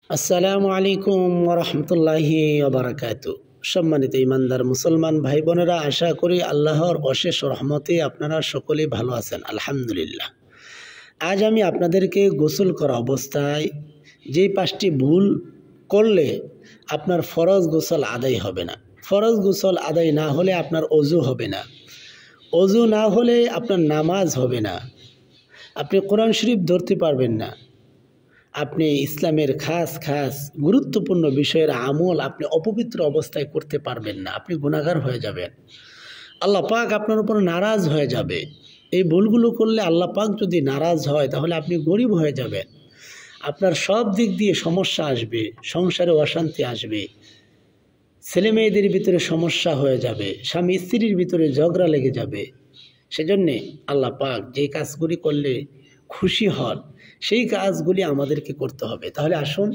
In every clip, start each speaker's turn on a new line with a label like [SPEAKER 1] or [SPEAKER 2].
[SPEAKER 1] আসসালামু আলাইকুম ওয়া রাহমাতুল্লাহি ওয়া বারাকাতুহু। সম্মানিত ইমানদার মুসলমান ভাই বোনেরা, আশা করি আল্লাহর অশেষ রহমতে আপনারা সকলেই ভালো আছেন। আলহামদুলিল্লাহ। আজ আমি আপনাদেরকে গোসল করা অবস্থায় যে 5টি ভুল করলে আপনার ফরজ গোসল আদায় হবে না, ফরজ গোসল আদায় না হলে আপনার অজু হবে না, অজু না হলে আপনার নামাজ হবে না, আপনি কোরআন শরীফ ধরতে পারবেন না, আপনি ইসলামের খাস গুরুত্বপূর্ণ বিষয়ের আমল আপনি অপবিত্র অবস্থায় করতে পারবেন না, আপনি গুনাহগার হয়ে যাবেন, আল্লাহ পাক আপনার উপর নারাজ হয়ে যাবে। এই ভুলগুলো করলে আল্লাহ পাক যদি নারাজ হয় তাহলে আপনি গরিব হয়ে যাবেন, আপনার সব দিক দিয়ে সমস্যা আসবে, সংসারে অশান্তি আসবে, ছেলে মেয়েদের ভিতরে সমস্যা হয়ে যাবে, স্বামী স্ত্রীর ভিতরে ঝগড়া লেগে যাবে। সেজন্যে আল্লাহ পাক যে কাজগুলি করলে খুশি হন সেই কাজগুলি আমাদেরকে করতে হবে। তাহলে আসুন,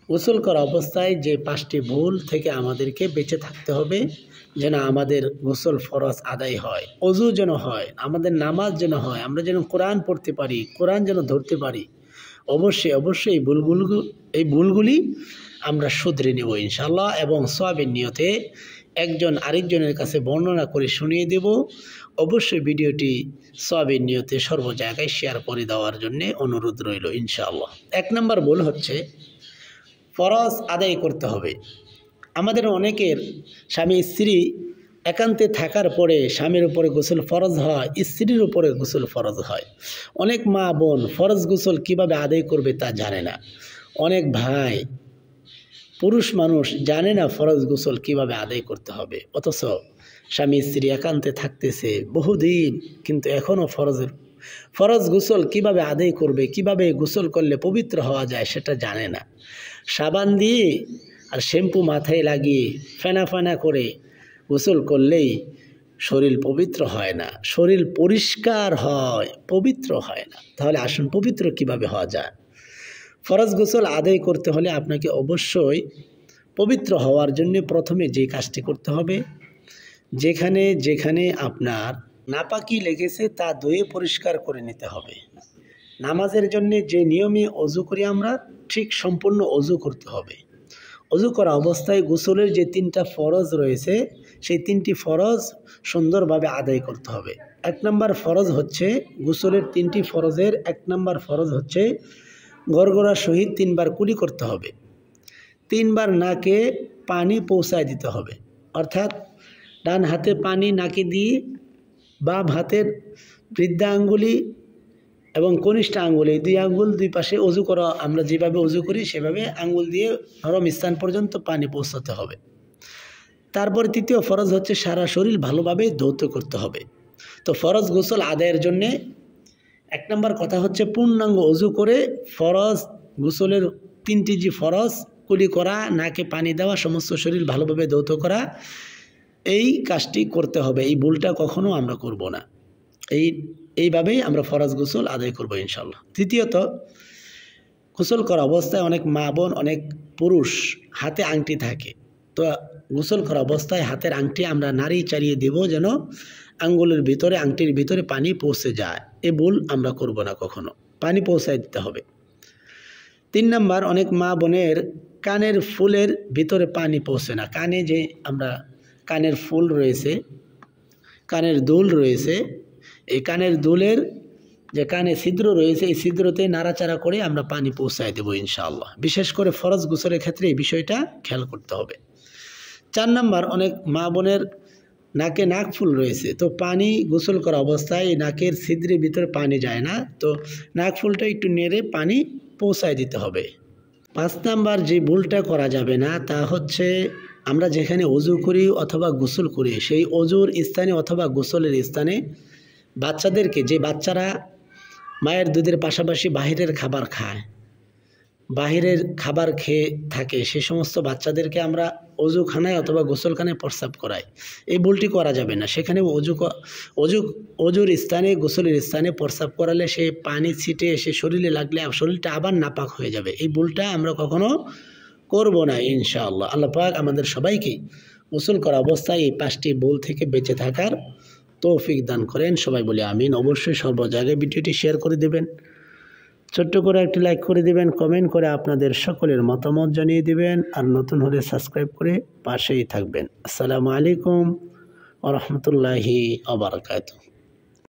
[SPEAKER 1] গোসল করা অবস্থায় যে 5টি ভুল থেকে আমাদেরকে বেঁচে থাকতে হবে, যেন আমাদের গোসল ফরজ আদায় হয়, অজু যেন হয়, আমাদের নামাজ যেন হয়, আমরা যেন কোরআন পড়তে পারি, কোরআন যেন ধরতে পারি। অবশ্যই এই ভুলগুলি আমরা শুধরে নেব ইনশাআল্লাহ, এবং সওয়াবের নিয়তে একজন আরেকজনের কাছে বর্ণনা করে শুনিয়ে দেব। অবশ্যই ভিডিওটি সওয়াবের নিয়তে সর্ব জায়গায় শেয়ার করে দেওয়ার জন্য অনুরোধ রইল ইনশাআল্লাহ। 1 নম্বর ভুল হচ্ছে ফরজ আদায় করতে হবে। আমাদের অনেকের স্বামী স্ত্রী একান্তে থাকার পরে স্বামীর উপরে গোসল ফরজ হয়, স্ত্রীর উপরে গোসল ফরজ হয়। অনেক মা বোন ফরজ গোসল কিভাবে আদায় করবে তা জানে না, অনেক ভাই পুরুষ মানুষ জানে না ফরজ গোসল কিভাবে আদায় করতে হবে, অথচ স্বামী স্ত্রী একান্তে থাকতেছে বহুদিন, কিন্তু এখনও ফরজ গোসল কিভাবে আদায় করবে, কিভাবে গোসল করলে পবিত্র হওয়া যায় সেটা জানে না। সাবান দিয়ে আর শ্যাম্পু মাথায় লাগিয়ে ফেনা করে গোসল করলেই শরীর পবিত্র হয় না, শরীর পরিষ্কার হয়, পবিত্র হয় না। তাহলে আসুন, পবিত্র কিভাবে হওয়া যায়? ফরজ গোসল আদায় করতে হলে আপনাকে অবশ্যই পবিত্র হওয়ার জন্য প্রথমে যে কাজটি করতে হবে, যেখানে আপনার নাপাকি লেগেছে তা ধুয়ে পরিষ্কার করে নিতে হবে। নামাজের জন্য যে নিয়মে অজু করি আমরা, ঠিক সম্পূর্ণ অজু করতে হবে। অজু করা অবস্থায় গোসলের যে 3টা ফরজ রয়েছে সেই 3টি ফরজ সুন্দরভাবে আদায় করতে হবে। 1 নম্বর ফরজ হচ্ছে, গোসলের 3টি ফরজের 1 নম্বর ফরজ হচ্ছে গড়গড়ার সহিত 3 বার কুলি করতে হবে, 3 বার নাকে পানি পৌঁছায় দিতে হবে। অর্থাৎ ডান হাতে পানি নাকে দিয়ে বাম হাতের বৃদ্ধা আঙ্গুলি এবং কনিষ্ঠ আঙ্গুলি, 2 আঙ্গুল 2 পাশে অজু করা, আমরা যেভাবে অজু করি সেভাবে আঙ্গুল দিয়ে নরম স্থান পর্যন্ত পানি পৌঁছাতে হবে। তারপর 3য় ফরজ হচ্ছে সারা শরীর ভালোভাবে ধৌত করতে হবে। তো ফরজ গোসল আদায়ের জন্যে 1 নম্বর কথা হচ্ছে পূর্ণাঙ্গ অজু করে ফরজ গোসলের 3টি যে ফরজ, কুলি করা, নাকে পানি দেওয়া, সমস্ত শরীর ভালোভাবে ধৌত করা, এই কাজটি করতে হবে। এই ভুলটা কখনো আমরা করব না। এইভাবেই আমরা ফরজ গোসল আদায় করব ইনশাআল্লাহ। তৃতীয়ত, গোসল করা অবস্থায় অনেক মা বোন, অনেক পুরুষ হাতে আংটি থাকে। তো গোসল করা অবস্থায় হাতের আংটি আমরা নাড়ি চাড়িয়ে দেব যেন আঙ্গুলের ভিতরে, আংটির ভিতরে পানি পৌঁছে যায়। এই ভুল আমরা করব না কখনো, পানি পৌঁছায় দিতে হবে। 3 নম্বর, অনেক মা বোনের কানের ফুলের ভিতরে পানি পৌঁছে না। কানে যে আমরা কানের ফুল রয়েছে, কানের দুল রয়েছে, এই কানের দুলের যে কানে ছিদ্র রয়েছে, এই ছিদ্রতে নাড়াচাড়া করে আমরা পানি পৌঁছায় দেবো ইনশাআল্লাহ। বিশেষ করে ফরজ গোসলের ক্ষেত্রে এই বিষয়টা খেয়াল করতে হবে। 4 নম্বর, অনেক মা বোনের নাকে নাক ফুল রয়েছে, তো পানি গোসল করা অবস্থায় এই নাকের ছিদ্রের ভিতরে পানি যায় না, তো নাক ফুলটা একটু নেড়ে পানি পৌঁছায় দিতে হবে। 5 নম্বর যে ভুলটা করা যাবে না তা হচ্ছে, আমরা যেখানে অজু করি অথবা গোসল করি সেই অজুর স্থানে অথবা গোসলের স্থানে বাচ্চাদেরকে, যে বাচ্চারা মায়ের দুধের পাশাপাশি বাহিরের খাবার খায়, বাহিরের খাবার খেয়ে থাকে, সে সমস্ত বাচ্চাদেরকে আমরা অজুখানায় অথবা গোসলখানায় প্রস্রাব করাই। এই ভুলটি করা যাবে না। সেখানে অজুর স্থানে, গোসলের স্থানে প্রস্রাব করালে সে পানি ছিটে এসে শরীরে লাগলে শরীরটা আবার নাপাক হয়ে যাবে। এই ভুলটা আমরা কখনো করব না ইনশাআল্লাহ। আল্লাহ পাক আমাদের সবাইকে গোসল করা অবস্থায় এই 5টি ভুল থেকে বেঁচে থাকার তৌফিক দান করেন। সবাই বলি আমিন। অবশ্যই সর্ব জায়গায় ভিডিওটি শেয়ার করে দেবেন। ছোট্ট করে একটি লাইক করে দিবেন, কমেন্ট করে আপনাদের সকলের মতামত জানিয়ে দিবেন, আর নতুন হলে সাবস্ক্রাইব করে পাশেই থাকবেন। আসসালামু আলাইকুম ওয়া রাহমাতুল্লাহি ওয়া বারাকাতুহু।